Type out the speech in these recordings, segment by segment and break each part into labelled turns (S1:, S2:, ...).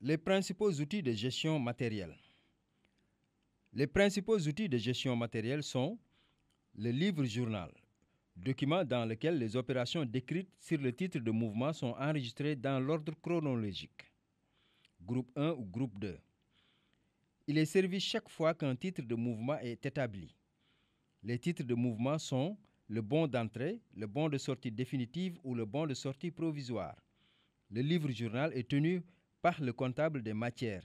S1: Les principaux outils de gestion matérielle. Les principaux outils de gestion matérielle sont le livre-journal, document dans lequel les opérations décrites sur le titre de mouvement sont enregistrées dans l'ordre chronologique, groupe 1 ou groupe 2. Il est servi chaque fois qu'un titre de mouvement est établi. Les titres de mouvement sont le bon d'entrée, le bon de sortie définitive ou le bon de sortie provisoire. Le livre-journal est tenu par le comptable des matières,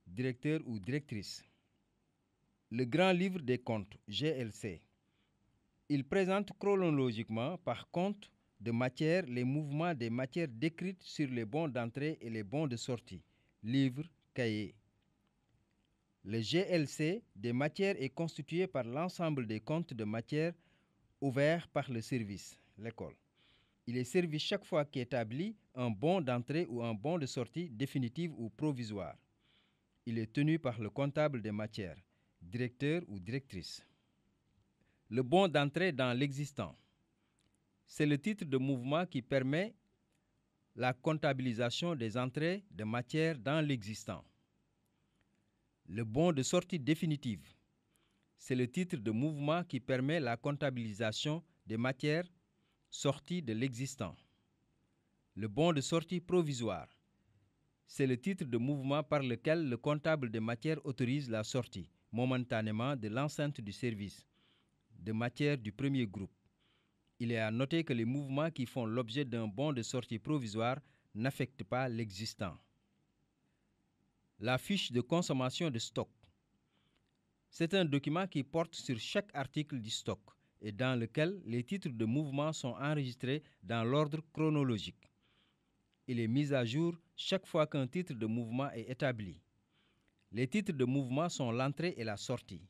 S1: directeur ou directrice. Le grand livre des comptes, GLC. Il présente chronologiquement par compte de matière les mouvements des matières décrites sur les bons d'entrée et les bons de sortie, livre, cahier. Le GLC des matières est constitué par l'ensemble des comptes de matière ouverts par le service, l'école. Il est servi chaque fois qu'établi un bon d'entrée ou un bon de sortie définitive ou provisoire. Il est tenu par le comptable des matières, directeur ou directrice. Le bon d'entrée dans l'existant. C'est le titre de mouvement qui permet la comptabilisation des entrées de matière dans l'existant. Le bon de sortie définitive. C'est le titre de mouvement qui permet la comptabilisation des matières sorties de l'existant. Le bon de sortie provisoire. C'est le titre de mouvement par lequel le comptable des matières autorise la sortie, momentanément, de l'enceinte du service, de matière du premier groupe. Il est à noter que les mouvements qui font l'objet d'un bon de sortie provisoire n'affectent pas l'existant. La fiche de consommation de stock. C'est un document qui porte sur chaque article du stock et dans lequel les titres de mouvement sont enregistrés dans l'ordre chronologique. Il est mis à jour chaque fois qu'un titre de mouvement est établi. Les titres de mouvement sont l'entrée et la sortie.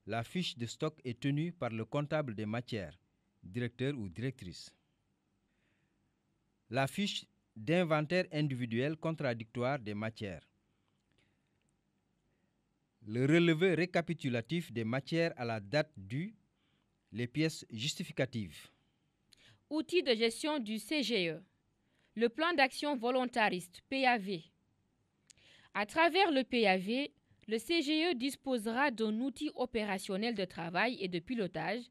S1: La fiche de stock est tenue par le comptable des matières, directeur ou directrice. La fiche d'inventaire individuel contradictoire des matières. Le relevé récapitulatif des matières à la date du, les pièces justificatives.
S2: Outils de gestion du CGE. Le plan d'action volontariste, PAV. À travers le PAV, le CGE disposera d'un outil opérationnel de travail et de pilotage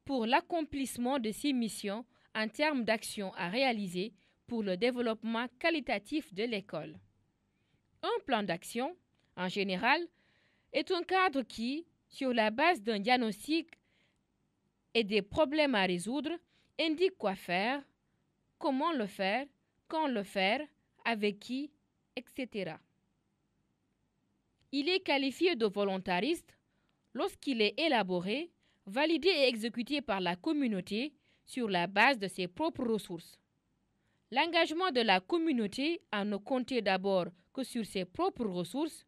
S2: pour l'accomplissement de ses missions en termes d'actions à réaliser pour le développement qualitatif de l'école. Un plan d'action, en général, est un cadre qui, sur la base d'un diagnostic et des problèmes à résoudre, indique quoi faire, comment le faire, quand le faire, avec qui, etc. Il est qualifié de volontariste lorsqu'il est élaboré, validé et exécuté par la communauté sur la base de ses propres ressources. L'engagement de la communauté à ne compter d'abord que sur ses propres ressources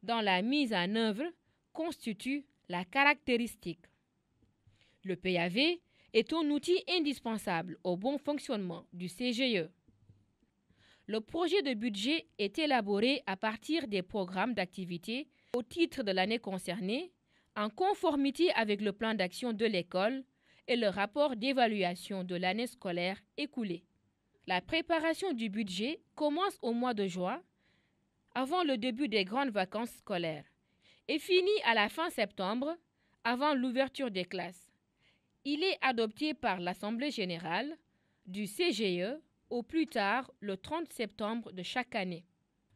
S2: dans la mise en œuvre constitue la caractéristique. Le PAV est un outil indispensable au bon fonctionnement du CGE. Le projet de budget est élaboré à partir des programmes d'activité au titre de l'année concernée, en conformité avec le plan d'action de l'école et le rapport d'évaluation de l'année scolaire écoulée. La préparation du budget commence au mois de juin, avant le début des grandes vacances scolaires, et finit à la fin septembre, avant l'ouverture des classes. Il est adopté par l'Assemblée générale du CGE au plus tard le 30 septembre de chaque année.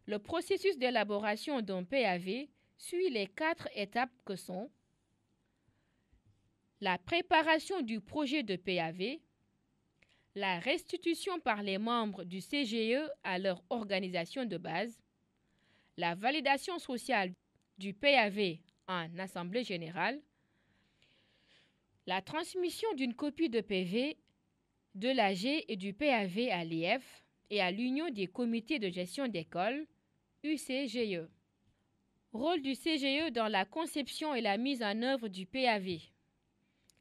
S2: Le processus d'élaboration d'un PAV suit les 4 étapes que sont la préparation du projet de PAV, la restitution par les membres du CGE à leur organisation de base, la validation sociale du PAV en Assemblée générale, la transmission d'une copie de PV de l'AG et du PAV à l'IF et à l'Union des comités de gestion d'école, UCGE. Rôle du CGE dans la conception et la mise en œuvre du PAV.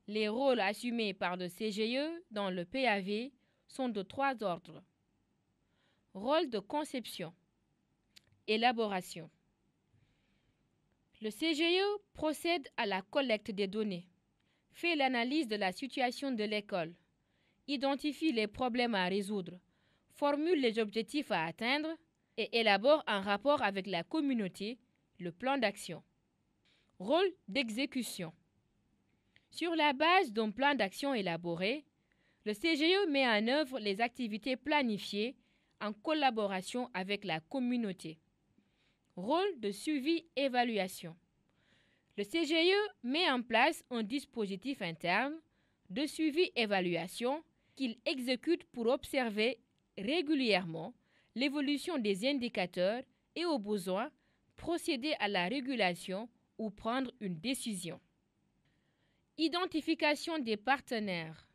S2: Les rôles assumés par le CGE dans le PAV sont de 3 ordres. Rôle de conception. Élaboration. Le CGE procède à la collecte des données, fait l'analyse de la situation de l'école, identifie les problèmes à résoudre, formule les objectifs à atteindre, et élabore en rapport avec la communauté le plan d'action. Rôle d'exécution. Sur la base d'un plan d'action élaboré, le CGE met en œuvre les activités planifiées en collaboration avec la communauté. Rôle de suivi-évaluation. Le CGE met en place un dispositif interne de suivi-évaluation qu'il exécute pour observer régulièrement l'évolution des indicateurs et au besoin procéder à la régulation ou prendre une décision. Identification des partenaires.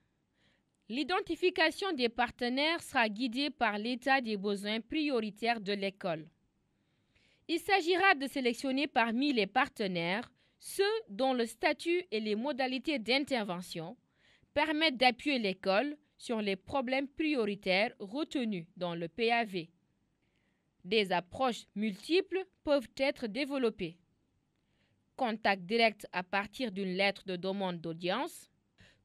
S2: L'identification des partenaires sera guidée par l'état des besoins prioritaires de l'école. Il s'agira de sélectionner parmi les partenaires ceux dont le statut et les modalités d'intervention permettent d'appuyer l'école sur les problèmes prioritaires retenus dans le PAV. Des approches multiples peuvent être développées. Contact direct à partir d'une lettre de demande d'audience,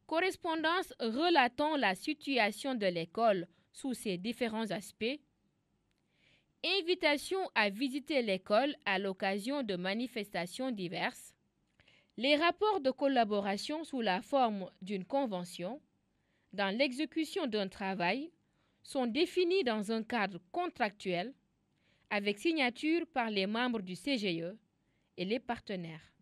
S2: correspondance relatant la situation de l'école sous ses différents aspects, invitation à visiter l'école à l'occasion de manifestations diverses, les rapports de collaboration sous la forme d'une convention, dans l'exécution d'un travail, sont définis dans un cadre contractuel avec signature par les membres du CGE et les partenaires.